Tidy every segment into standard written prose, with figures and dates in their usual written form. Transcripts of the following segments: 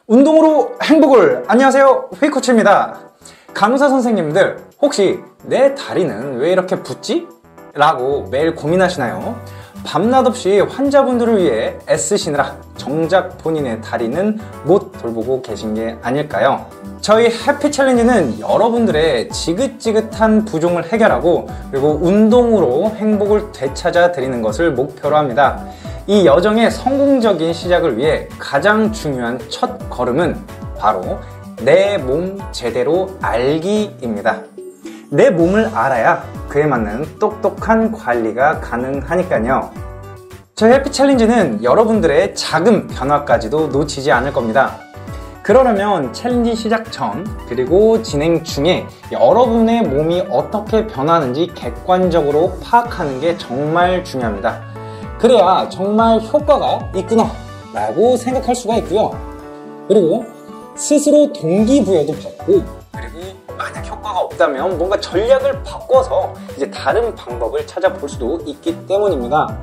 운동으로 행복을! 안녕하세요, 휘코치입니다. 간호사 선생님들, 혹시 내 다리는 왜 이렇게 붓지? 라고 매일 고민하시나요? 밤낮 없이 환자분들을 위해 애쓰시느라 정작 본인의 다리는 못 돌보고 계신 게 아닐까요? 저희 해피 챌린지는 여러분들의 지긋지긋한 부종을 해결하고 그리고 운동으로 행복을 되찾아 드리는 것을 목표로 합니다. 이 여정의 성공적인 시작을 위해 가장 중요한 첫 걸음은 바로 내 몸 제대로 알기입니다. 내 몸을 알아야 그에 맞는 똑똑한 관리가 가능하니까요. 저희 해피 챌린지는 여러분들의 작은 변화까지도 놓치지 않을 겁니다. 그러려면 챌린지 시작 전 그리고 진행 중에 여러분의 몸이 어떻게 변하는지 객관적으로 파악하는 게 정말 중요합니다. 그래야 정말 효과가 있구나 라고 생각할 수가 있고요. 그리고 스스로 동기부여도 받고, 그리고 만약 효과가 없다면 뭔가 전략을 바꿔서 이제 다른 방법을 찾아볼 수도 있기 때문입니다.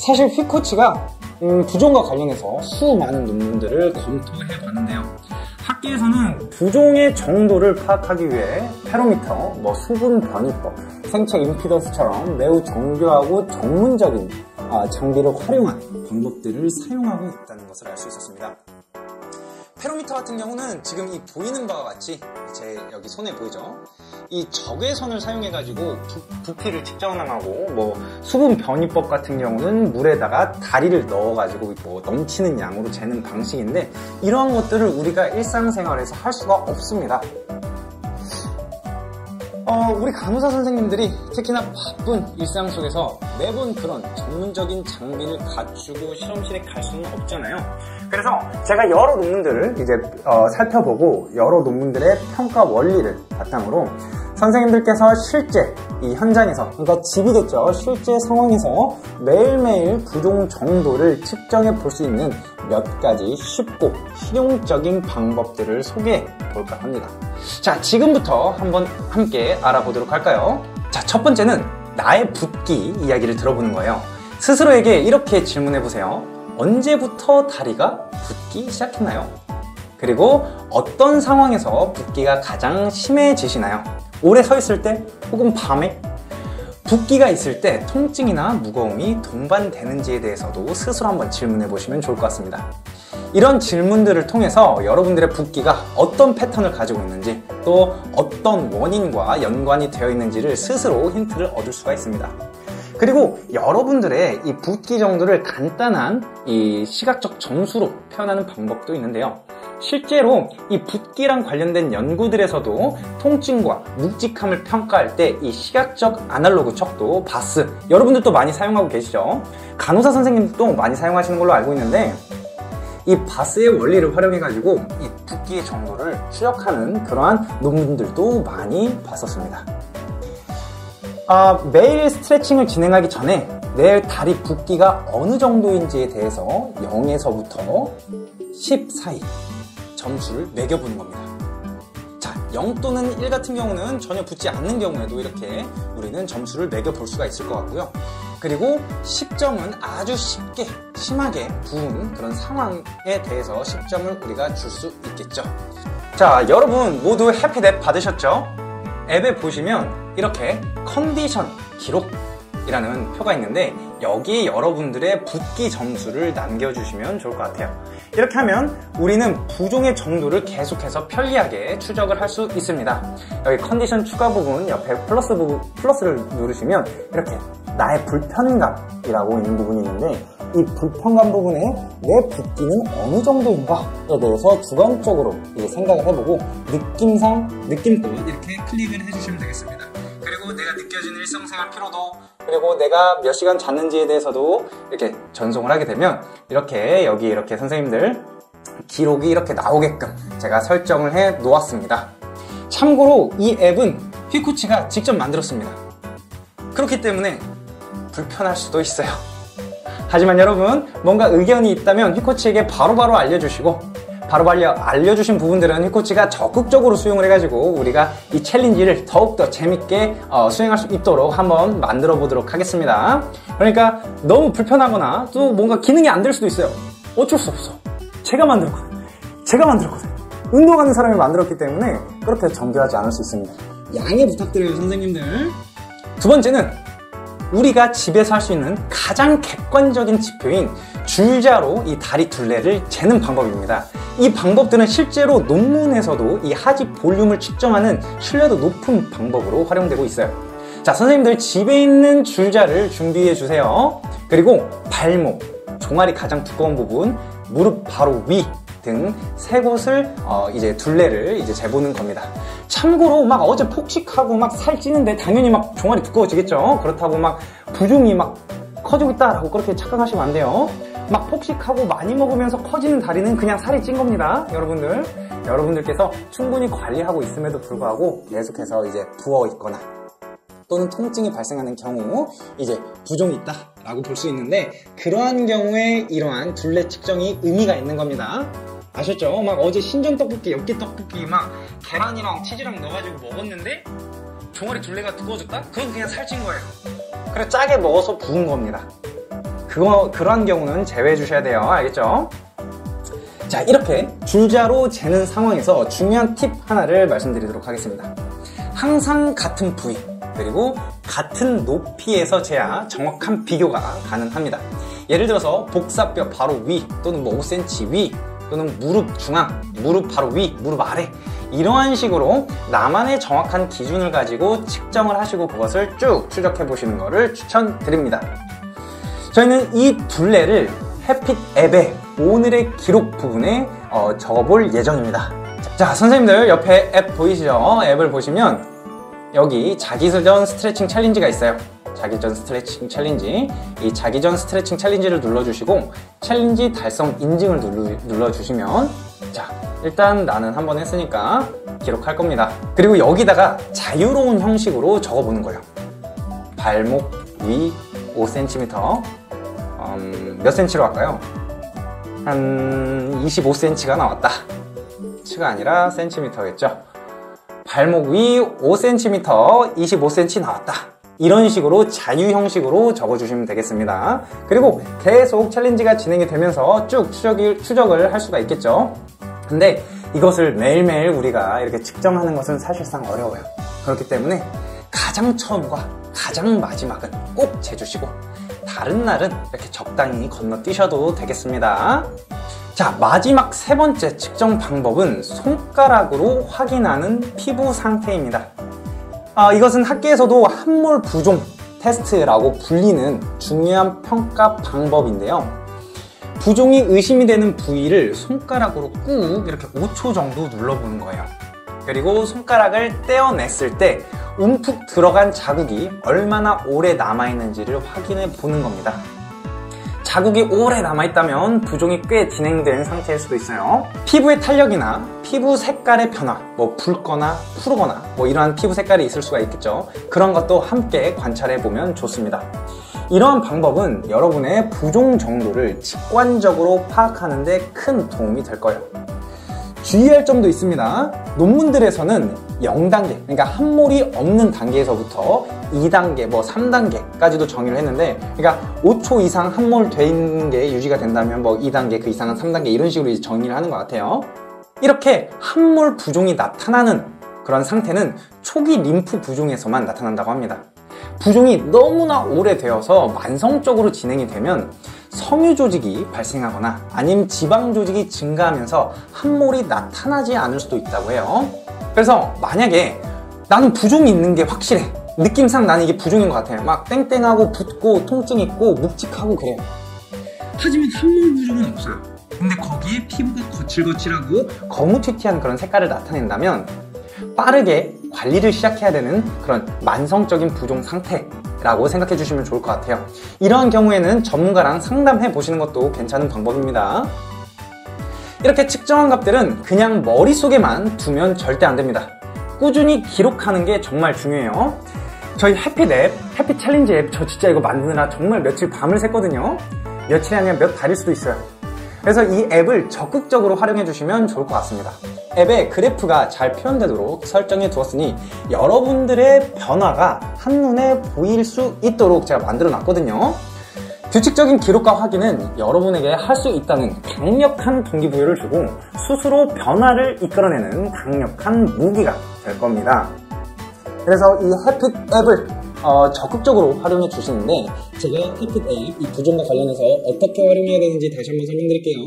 사실 휘코치가 부종과 관련해서 수많은 논문들을 검토해 봤는데요. 학계에서는 부종의 정도를 파악하기 위해 페로미터, 수분 변이법, 생체 임피던스처럼 매우 정교하고 전문적인 장비를 활용한 방법들을 사용하고 있다는 것을 알 수 있었습니다. 페로미터 같은 경우는 지금 이 보이는 바와 같이 제 여기 손에 보이죠? 이 적외선을 사용해가지고 부피를 측정하고 수분 변이법 같은 경우는 물에다가 다리를 넣어가지고 넘치는 양으로 재는 방식인데 이러한 것들을 우리가 일상생활에서 할 수가 없습니다. 우리 간호사 선생님들이 특히나 바쁜 일상 속에서 매번 그런 전문적인 장비를 갖추고 실험실에 갈 수는 없잖아요. 그래서 제가 여러 논문들을 이제 살펴보고 여러 논문들의 평가 원리를 바탕으로 선생님들께서 실제 이 현장에서, 그러니까 집이겠죠, 실제 상황에서 매일매일 부종 정도를 측정해 볼 수 있는 몇 가지 쉽고 실용적인 방법들을 소개해 볼까 합니다. 자, 지금부터 한번 함께 알아보도록 할까요? 자, 첫 번째는 나의 붓기 이야기를 들어보는 거예요. 스스로에게 이렇게 질문해 보세요. 언제부터 다리가 붓기 시작했나요? 그리고 어떤 상황에서 붓기가 가장 심해지시나요? 오래 서 있을 때 혹은 밤에? 붓기가 있을 때 통증이나 무거움이 동반되는지에 대해서도 스스로 한번 질문해 보시면 좋을 것 같습니다. 이런 질문들을 통해서 여러분들의 붓기가 어떤 패턴을 가지고 있는지, 또 어떤 원인과 연관이 되어 있는지를 스스로 힌트를 얻을 수가 있습니다. 그리고 여러분들의 이 붓기 정도를 간단한 이 시각적 점수로 표현하는 방법도 있는데요. 실제로 이 붓기랑 관련된 연구들에서도 통증과 묵직함을 평가할 때 이 시각적 아날로그 척도, 바스, 여러분들도 많이 사용하고 계시죠? 간호사 선생님도 많이 사용하시는 걸로 알고 있는데 이 바스의 원리를 활용해가지고 이 붓기의 정도를 추적하는 그러한 논문들도 많이 봤었습니다. 매일 스트레칭을 진행하기 전에 내 다리 붓기가 어느 정도인지에 대해서 0에서부터 10 사이 점수를 매겨보는 겁니다. 자, 0 또는 1 같은 경우는 전혀 붓지 않는 경우에도 이렇게 우리는 점수를 매겨볼 수가 있을 것 같고요. 그리고 10점은 아주 쉽게, 심하게 부은 그런 상황에 대해서 10점을 우리가 줄 수 있겠죠. 자, 여러분 모두 해피랩 받으셨죠? 앱에 보시면 이렇게 컨디션 기록이라는 표가 있는데 여기에 여러분들의 붓기 점수를 남겨주시면 좋을 것 같아요. 이렇게 하면 우리는 부종의 정도를 계속해서 편리하게 추적을 할 수 있습니다. 여기 컨디션 추가 부분 옆에 플러스를 누르시면 이렇게 나의 불편감이라고 있는 부분이 있는데 이 불편감 부분에 내 붓기는 어느 정도인가에 대해서 주관적으로 생각을 해보고 느낌껏 이렇게 클릭을 해주시면 되겠습니다. 그리고 내가 느껴지는 일상생활 피로도, 그리고 내가 몇 시간 잤는지에 대해서도 이렇게 전송을 하게 되면 이렇게 여기 이렇게 선생님들 기록이 이렇게 나오게끔 제가 설정을 해 놓았습니다. 참고로 이 앱은 휘코치가 직접 만들었습니다. 그렇기 때문에 불편할 수도 있어요. 하지만 여러분 뭔가 의견이 있다면 휘코치에게 바로바로 알려주시고, 알려주신 부분들은 휘코치가 적극적으로 수용을 해가지고 우리가 이 챌린지를 더욱더 재밌게 수행할 수 있도록 한번 만들어 보도록 하겠습니다. 그러니까 너무 불편하거나 또 뭔가 기능이 안 될 수도 있어요. 어쩔 수 없어. 제가 만들었거든요. 제가 만들었거든요. 운동하는 사람이 만들었기 때문에 그렇게 정교하지 않을 수 있습니다. 양해 부탁드려요, 선생님들. 두 번째는 우리가 집에서 할 수 있는 가장 객관적인 지표인 줄자로 이 다리 둘레를 재는 방법입니다. 이 방법들은 실제로 논문에서도 이 하지 볼륨을 측정하는 신뢰도 높은 방법으로 활용되고 있어요. 자, 선생님들 집에 있는 줄자를 준비해 주세요. 그리고 발목, 종아리 가장 두꺼운 부분, 무릎 바로 위 등 세 곳을 이제 둘레를 이제 재보는 겁니다. 참고로 막 어제 폭식하고 막 살찌는데 당연히 막 종아리 두꺼워지겠죠. 그렇다고 막 부종이 막 커지고 있다라고 그렇게 착각하시면 안 돼요. 막 폭식하고 많이 먹으면서 커지는 다리는 그냥 살이 찐 겁니다. 여러분들께서 충분히 관리하고 있음에도 불구하고 계속해서 이제 부어 있거나 또는 통증이 발생하는 경우 이제 부종이 있다라고 볼 수 있는데, 그러한 경우에 이러한 둘레 측정이 의미가 있는 겁니다. 아셨죠? 막 어제 신전 떡볶이, 엽기 떡볶이 막 계란이랑 치즈랑 넣어가지고 먹었는데 종아리 둘레가 두꺼워졌다? 그건 그냥 살찐 거예요. 그래 짜게 먹어서 부은 겁니다. 그러한 경우는 제외해 주셔야 돼요. 알겠죠? 자, 이렇게 줄자로 재는 상황에서 중요한 팁 하나를 말씀드리도록 하겠습니다. 항상 같은 부위 그리고 같은 높이에서 재야 정확한 비교가 가능합니다. 예를 들어서 복사뼈 바로 위 또는 뭐 5cm 위 또는 무릎 중앙, 무릎 바로 위, 무릎 아래, 이러한 식으로 나만의 정확한 기준을 가지고 측정을 하시고 그것을 쭉 추적해 보시는 것을 추천드립니다. 저희는 이 둘레를 햇핏 앱의 오늘의 기록 부분에 적어볼 예정입니다. 자, 선생님들 옆에 앱 보이시죠? 앱을 보시면 여기 자기전 스트레칭 챌린지가 있어요. 자기전 스트레칭 챌린지. 이 자기전 스트레칭 챌린지를 눌러주시고 챌린지 달성 인증을 눌러주시면, 자, 일단 나는 한번 했으니까 기록할 겁니다. 그리고 여기다가 자유로운 형식으로 적어보는 거예요. 발목 위 5cm, 몇 cm로 할까요? 한 25cm가 나왔다. 치가 아니라 cm겠죠. 발목 위 5cm, 25cm 나왔다. 이런 식으로 자유 형식으로 적어주시면 되겠습니다. 그리고 계속 챌린지가 진행이 되면서 쭉 추적을 할 수가 있겠죠. 근데 이것을 매일매일 우리가 이렇게 측정하는 것은 사실상 어려워요. 그렇기 때문에 가장 처음과 가장 마지막은 꼭 재주시고 다른 날은 이렇게 적당히 건너뛰셔도 되겠습니다. 자, 마지막 세 번째 측정 방법은 손가락으로 확인하는 피부 상태입니다. 이것은 학계에서도 함몰 부종 테스트라고 불리는 중요한 평가 방법인데요. 부종이 의심이 되는 부위를 손가락으로 꾹 이렇게 5초 정도 눌러보는 거예요. 그리고 손가락을 떼어냈을 때 움푹 들어간 자국이 얼마나 오래 남아있는지를 확인해 보는 겁니다. 자국이 오래 남아있다면 부종이 꽤 진행된 상태일 수도 있어요. 피부의 탄력이나 피부 색깔의 변화, 뭐 붉거나 푸르거나 뭐 이러한 피부 색깔이 있을 수가 있겠죠. 그런 것도 함께 관찰해 보면 좋습니다. 이러한 방법은 여러분의 부종 정도를 직관적으로 파악하는 데 큰 도움이 될 거예요. 주의할 점도 있습니다. 논문들에서는 0단계, 그러니까 함몰이 없는 단계에서부터 2단계, 뭐 3단계까지도 정의를 했는데, 그러니까 5초 이상 함몰돼 있는 게 유지가 된다면 뭐 2단계, 그 이상은 3단계 이런 식으로 이제 정의를 하는 것 같아요. 이렇게 함몰 부종이 나타나는 그런 상태는 초기 림프 부종에서만 나타난다고 합니다. 부종이 너무나 오래되어서 만성적으로 진행이 되면 섬유 조직이 발생하거나 아니면 지방 조직이 증가하면서 함몰이 나타나지 않을 수도 있다고 해요. 그래서 만약에 나는 부종이 있는 게 확실해, 느낌상 나는 이게 부종인 것 같아요. 막 땡땡하고 붓고 통증 있고 묵직하고 그래요. 하지만 함몰 부종은 없어요. 근데 거기에 피부가 거칠거칠하고 거무튀튀한 그런 색깔을 나타낸다면 빠르게 관리를 시작해야 되는 그런 만성적인 부종 상태라고 생각해 주시면 좋을 것 같아요. 이러한 경우에는 전문가랑 상담해 보시는 것도 괜찮은 방법입니다. 이렇게 측정한 값들은 그냥 머릿속에만 두면 절대 안 됩니다. 꾸준히 기록하는 게 정말 중요해요. 저희 햇핏 앱, 햇핏 챌린지 앱, 저 진짜 이거 만드느라 정말 며칠 밤을 샜거든요. 며칠이 아니라 몇 달일 수도 있어요. 그래서 이 앱을 적극적으로 활용해 주시면 좋을 것 같습니다. 앱에 그래프가 잘 표현되도록 설정해 두었으니 여러분들의 변화가 한눈에 보일 수 있도록 제가 만들어 놨거든요. 규칙적인 기록과 확인은 여러분에게 할 수 있다는 강력한 동기부여를 주고 스스로 변화를 이끌어내는 강력한 무기가 될 겁니다. 그래서 이 해핏 앱을 적극적으로 활용해 주시는데, 제가 해핏 앱 이 부종과 관련해서 어떻게 활용해야 되는지 다시 한번 설명드릴게요.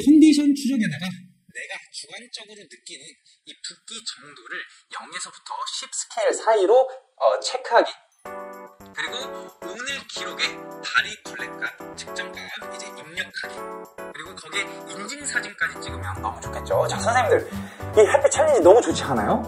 컨디션 추적에다가 내가 주관적으로 느끼는 이 붓기 정도를 0에서부터 10 스케일 사이로 체크하기, 그리고 오늘 기록에 다리 둘레값, 측정값 이제 입력하기, 그리고 거기에 인증사진까지 찍으면 너무 좋겠죠. 자, 선생님들, 이 해피 챌린지 너무 좋지 않아요?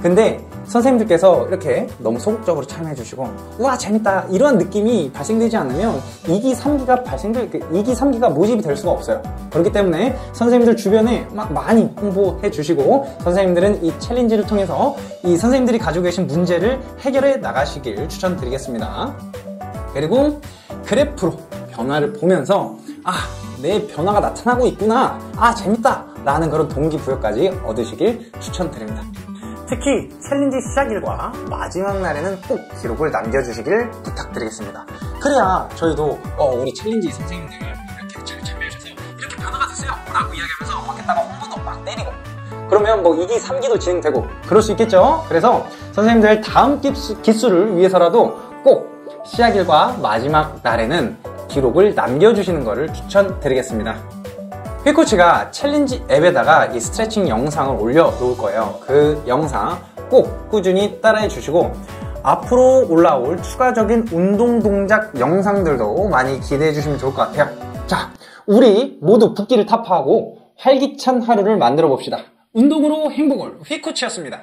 근데 선생님들께서 이렇게 너무 소극적으로 참여해 주시고 우와 재밌다 이러한 느낌이 발생되지 않으면 2기, 3기가 모집이 될 수가 없어요. 그렇기 때문에 선생님들 주변에 막 많이 홍보해 주시고, 선생님들은 이 챌린지를 통해서 이 선생님들이 가지고 계신 문제를 해결해 나가시길 추천드리겠습니다. 그리고 그래프로 변화를 보면서 내 변화가 나타나고 있구나, 재밌다 라는 그런 동기부여까지 얻으시길 추천드립니다. 특히 챌린지 시작일과 마지막 날에는 꼭 기록을 남겨주시길 부탁드리겠습니다. 그래야 저희도 우리 챌린지 선생님들 이렇게 잘 참여하셔서 이렇게 변화가 됐어요 라고 이야기하면서 거기다가 홍보도 막 때리고, 그러면 뭐 2기, 3기도 진행되고 그럴 수 있겠죠. 그래서 선생님들 다음 기수를 위해서라도 꼭 시작일과 마지막 날에는 기록을 남겨주시는 것을 추천드리겠습니다. 휘코치가 챌린지 앱에다가 이 스트레칭 영상을 올려놓을 거예요. 그 영상 꼭 꾸준히 따라해 주시고, 앞으로 올라올 추가적인 운동 동작 영상들도 많이 기대해 주시면 좋을 것 같아요. 자, 우리 모두 붓기를 타파하고 활기찬 하루를 만들어 봅시다. 운동으로 행복을, 휘코치였습니다.